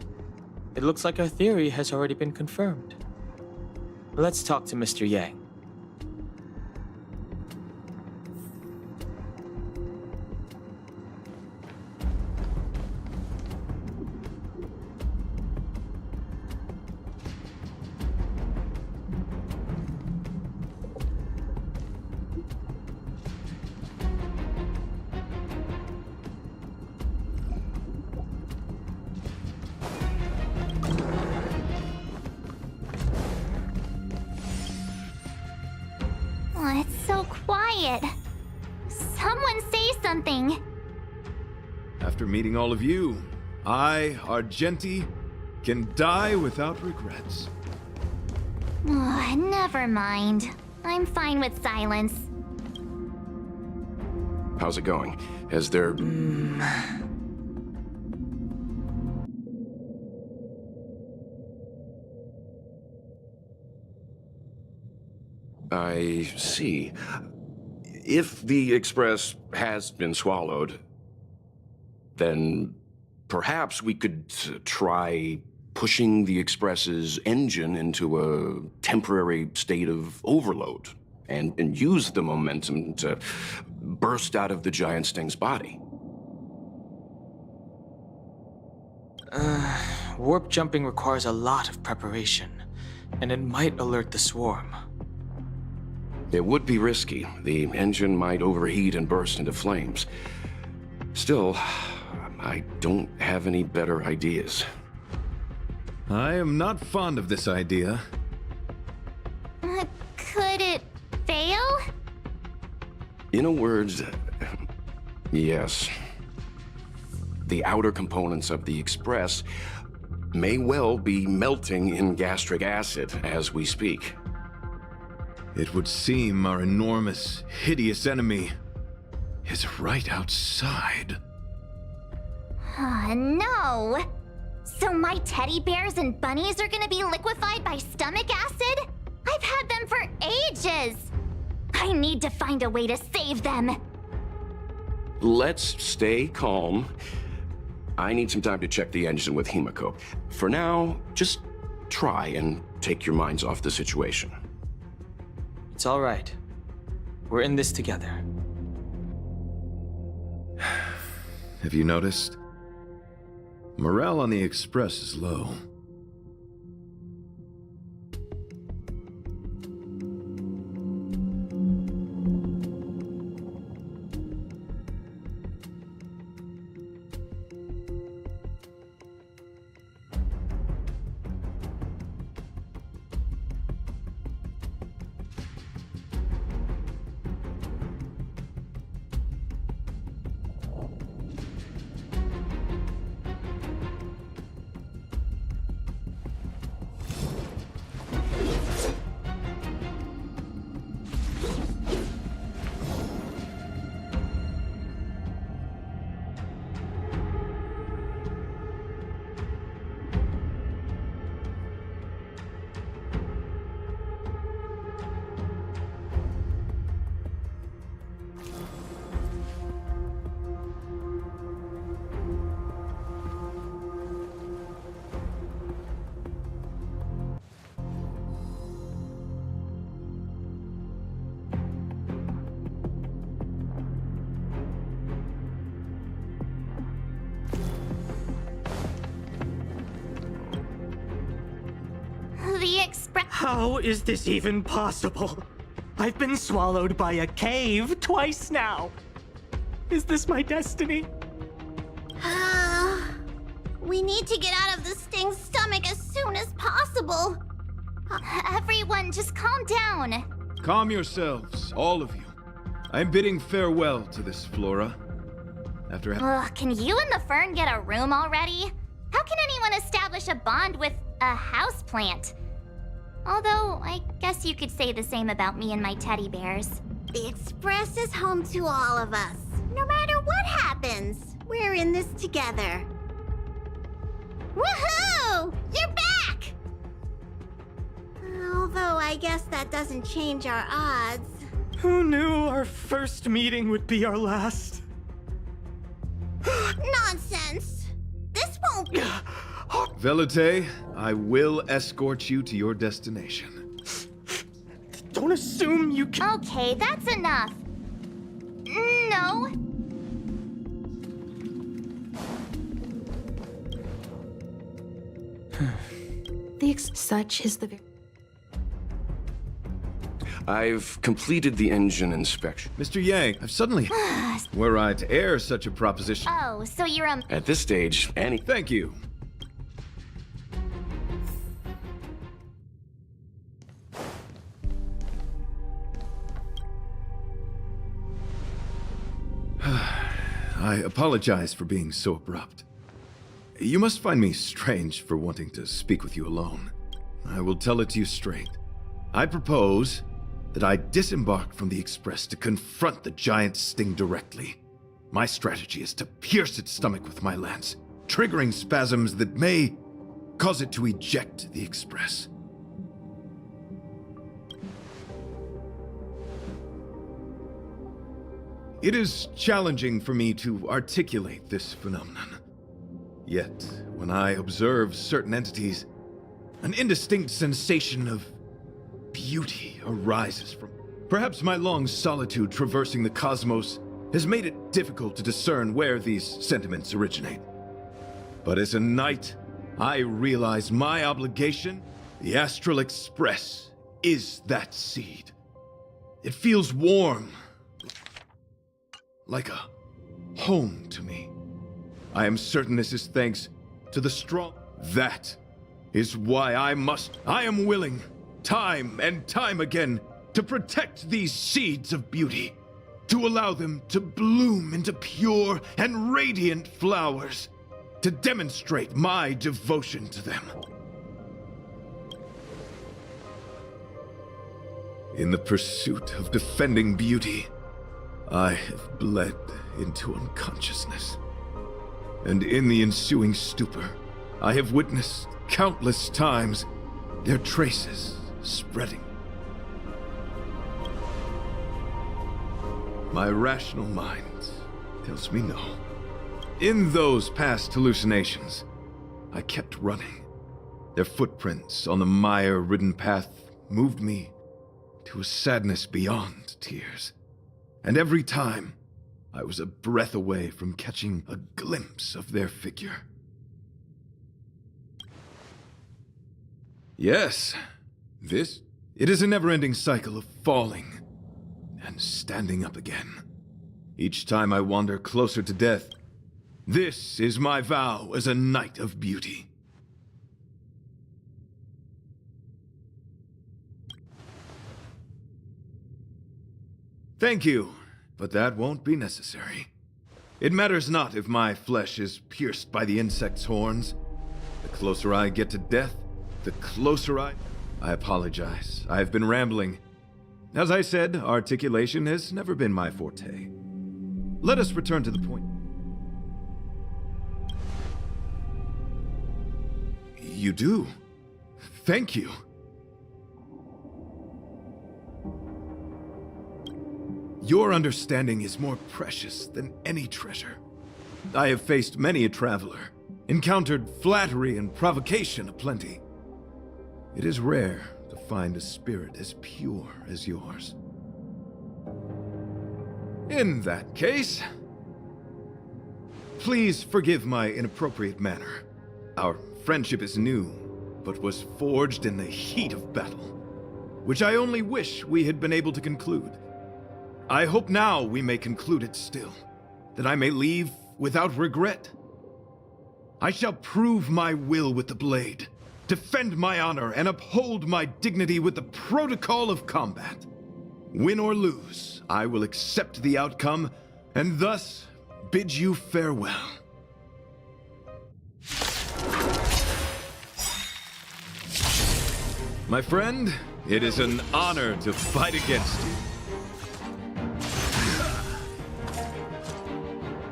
It looks like our theory has already been confirmed. Let's talk to Mr. Yang. Oh, it's so quiet. Someone say something. After meeting all of you, I, Argenti, can die without regrets. Oh, never mind. I'm fine with silence. How's it going? Has there... I see. If the Express has been swallowed, then perhaps we could try pushing the Express's engine into a temporary state of overload and use the momentum to burst out of the giant sting's body. Warp jumping requires a lot of preparation, and it might alert the swarm. It would be risky. The engine might overheat and burst into flames. Still, I don't have any better ideas. I am not fond of this idea. Could it fail? In a word, yes. The outer components of the Express may well be melting in gastric acid as we speak. It would seem our enormous, hideous enemy is right outside. No! So my teddy bears and bunnies are gonna be liquefied by stomach acid? I've had them for ages! I need to find a way to save them. Let's stay calm. I need some time to check the engine with Himiko. For now, just try and take your minds off the situation. It's all right. We're in this together. Have you noticed? Morale on the Express is low. The Express. How is this even possible? I've been swallowed by a cave twice now. Is this my destiny? We need to get out of this thing's stomach as soon as possible. Everyone, just calm down. Calm yourselves, all of you. I'm bidding farewell to this Flora. After Ugh, can you and the Fern get a room already? How can anyone establish a bond with a houseplant? Although, I guess you could say the same about me and my teddy bears. The Express is home to all of us. No matter what happens, we're in this together. Woohoo! You're back! Although I guess that doesn't change our odds. Who knew our first meeting would be our last? Nonsense! This won't be... Velite, I will escort you to your destination. Don't assume you can... Okay, that's enough. No. Such is the... I've completed the engine inspection. Mr. Yang, I've suddenly... Were I to air such a proposition... Oh, so you're a... At this stage, any... Thank you. I apologize for being so abrupt. You must find me strange for wanting to speak with you alone. I will tell it to you straight. I propose that I disembark from the Express to confront the giant sting directly. My strategy is to pierce its stomach with my lance, triggering spasms that may cause it to eject the Express. It is challenging for me to articulate this phenomenon. Yet, when I observe certain entities, an indistinct sensation of beauty arises from... Perhaps my long solitude traversing the cosmos has made it difficult to discern where these sentiments originate. But as a knight, I realize my obligation, the Astral Express, is that seed. It feels warm, like a home to me. I am certain this is thanks to the strong... That is why I am willing, time and time again, to protect these seeds of beauty, to allow them to bloom into pure and radiant flowers, to demonstrate my devotion to them. In the pursuit of defending beauty, I have bled into unconsciousness. And in the ensuing stupor, I have witnessed countless times their traces spreading. My rational mind tells me no. In those past hallucinations, I kept running. Their footprints on the mire-ridden path moved me to a sadness beyond tears. And every time, I was a breath away from catching a glimpse of their figure. Yes, it is a never-ending cycle of falling and standing up again. Each time I wander closer to death, this is my vow as a knight of beauty. Thank you, but that won't be necessary. It matters not if my flesh is pierced by the insect's horns. The closer I get to death, the closer I apologize. I have been rambling. As I said, articulation has never been my forte. Let us return to the point. You do? Thank you. Your understanding is more precious than any treasure. I have faced many a traveler, encountered flattery and provocation aplenty. It is rare to find a spirit as pure as yours. In that case, please forgive my inappropriate manner. Our friendship is new, but was forged in the heat of battle, which I only wish we had been able to conclude. I hope now we may conclude it still, that I may leave without regret. I shall prove my will with the blade, defend my honor, and uphold my dignity with the protocol of combat. Win or lose, I will accept the outcome, and thus bid you farewell. My friend, it is an honor to fight against you.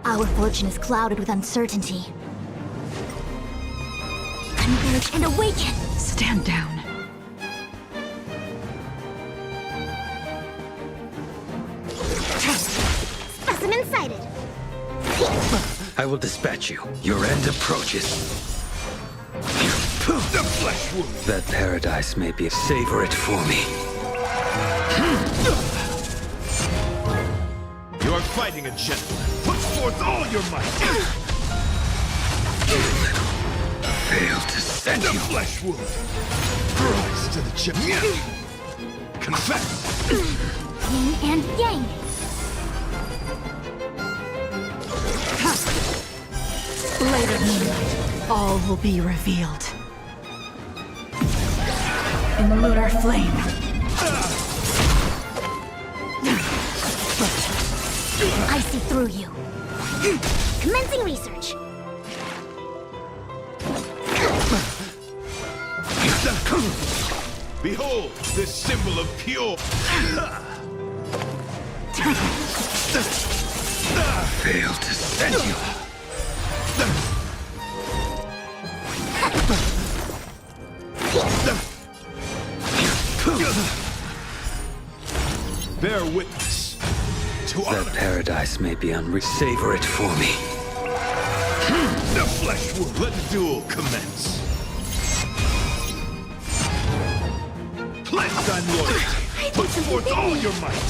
Our fortune is clouded with uncertainty. Converge and awaken! Stand down. Specimen sighted! I will dispatch you. Your end approaches. The flesh wound! That paradise may be... Savor it for me. You are fighting a gentleman. Put forth all your might! Fail to send The you. flesh wound! Rise to the chip. Confess! Yin and yang! Later moonlight, all will be revealed. In the lunar flame. I see through you. Commencing research. Behold, this symbol of pure... Fail to send you. Bear witness to honor. That paradise may be unreached. Savor it for me. The flesh wound. Let the duel commence. Pledge thy loyalty. Put forth all your might.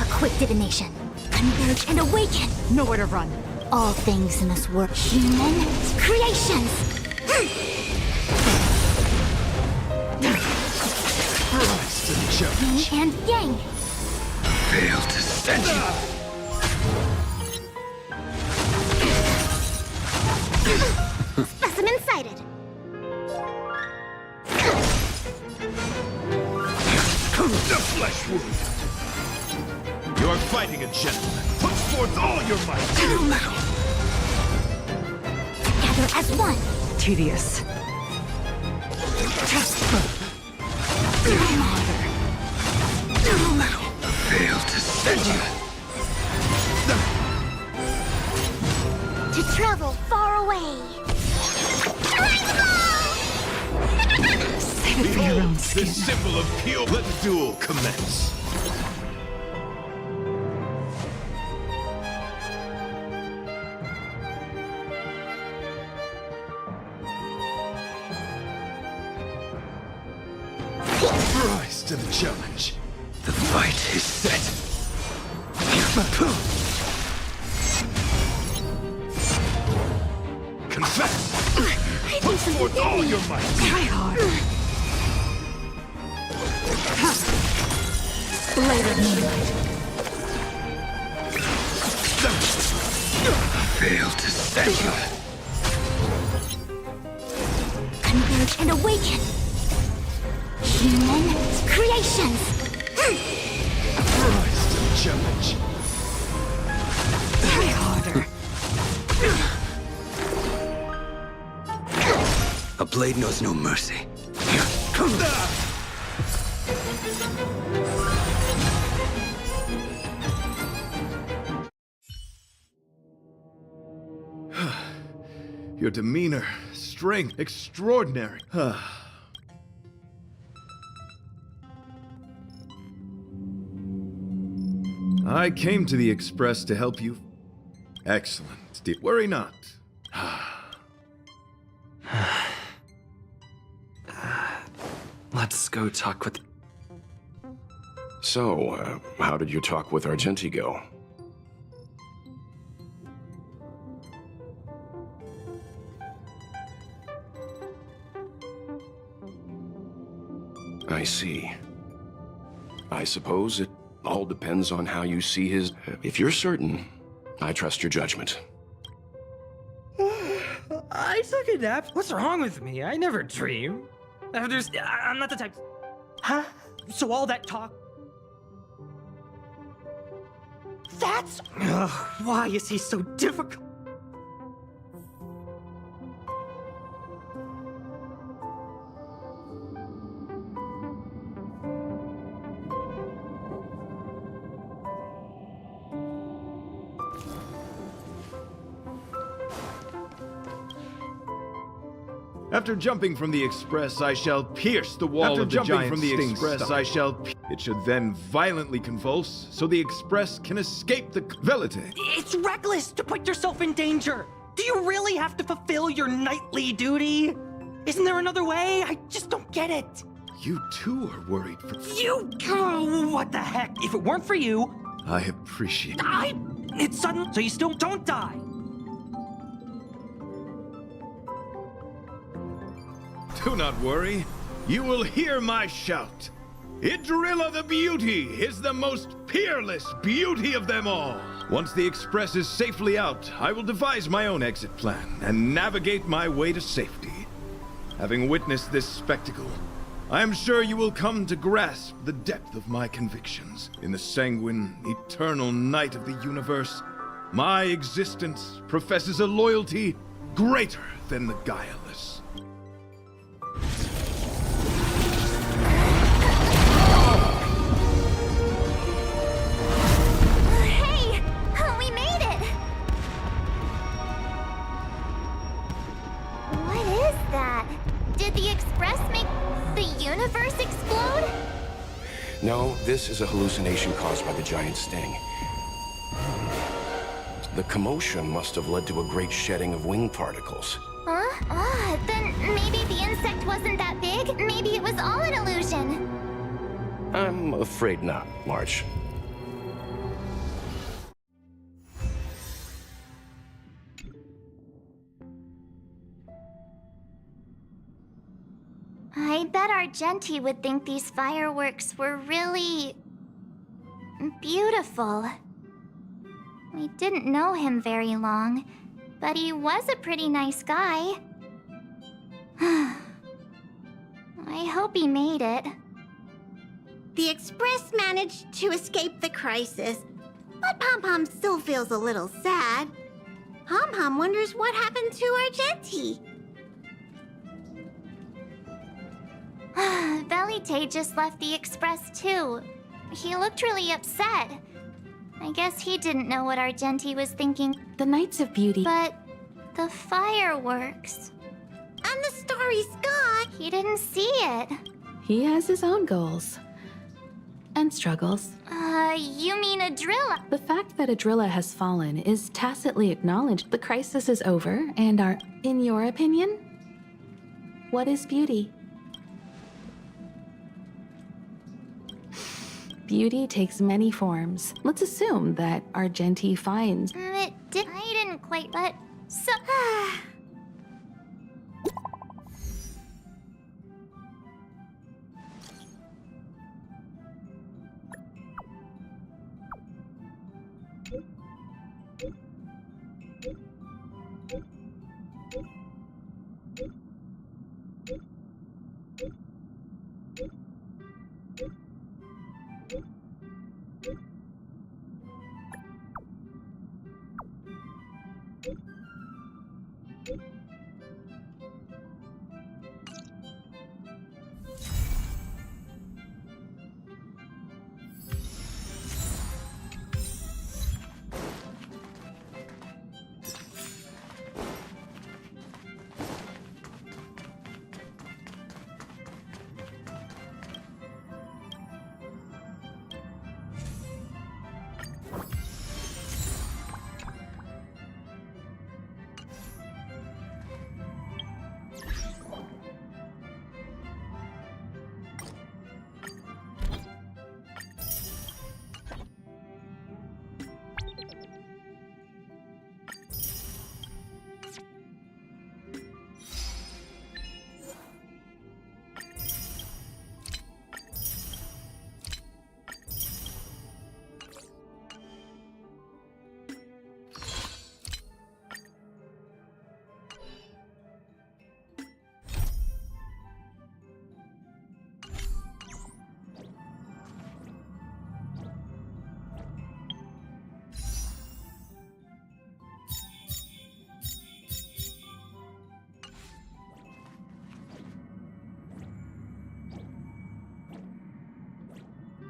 A quick divination. Converge and awaken! Nowhere to run. All things in this world. Human creations! Rise to the challenge. Yin and yang! Fail to send you. Specimen sighted! The flesh wound. You are fighting a gentleman. Put forth all your might. Together as one! Tedious. Fail to send you. To travel far away! Save it for your own skin. The symbol of pure. Let the duel commence. to the challenge. The fight is set. Confess! Put forth all your might! Try hard. Blade of Moonlight. Fail to settle. Converge and awaken! Human creations! Rise to the challenge. Try harder. A blade knows no mercy. Your demeanor, strength, extraordinary. I came to the Express to help you. Excellent. Worry not. Let's go talk with... So, how did your talk with Argenti go? I see. I suppose it all depends on how you see his... If you're certain, I trust your judgment. I took a nap. What's wrong with me? I never dream. I'm not the type... Huh? So all that talk... That's... Ugh, why is he so difficult? After jumping from the Express, I shall pierce the wall of the giant sting stump. It should then violently convulse, so the Express can escape the Velite. It's reckless to put yourself in danger. Do you really have to fulfill your nightly duty? Isn't there another way? I just don't get it. You too are worried for... You... Oh, what the heck? If it weren't for you... I appreciate it. It's sudden, so you still don't die. Do not worry. You will hear my shout. Idrilla the Beauty is the most peerless beauty of them all. Once the Express is safely out, I will devise my own exit plan and navigate my way to safety. Having witnessed this spectacle, I am sure you will come to grasp the depth of my convictions. In the sanguine, eternal night of the universe, my existence professes a loyalty greater than the guileless. No, this is a hallucination caused by the giant sting. The commotion must have led to a great shedding of wing particles. Huh? Then maybe the insect wasn't that big? Maybe it was all an illusion? I'm afraid not, March. I bet Argenti would think these fireworks were really... beautiful. We didn't know him very long, but he was a pretty nice guy. I hope he made it. The Express managed to escape the crisis, but Pom-Pom still feels a little sad. Pom-Pom wonders what happened to Argenti. Velite just left the Express too. He looked really upset. I guess he didn't know what Argenti was thinking. The Knights of Beauty. But the fireworks. And the starry sky. He didn't see it. He has his own goals. And struggles. You mean Idrilla? The fact that Idrilla has fallen is tacitly acknowledged. The crisis is over, and in your opinion, what is beauty? Beauty takes many forms. Let's assume that Argenti finds. I didn't quite, but so.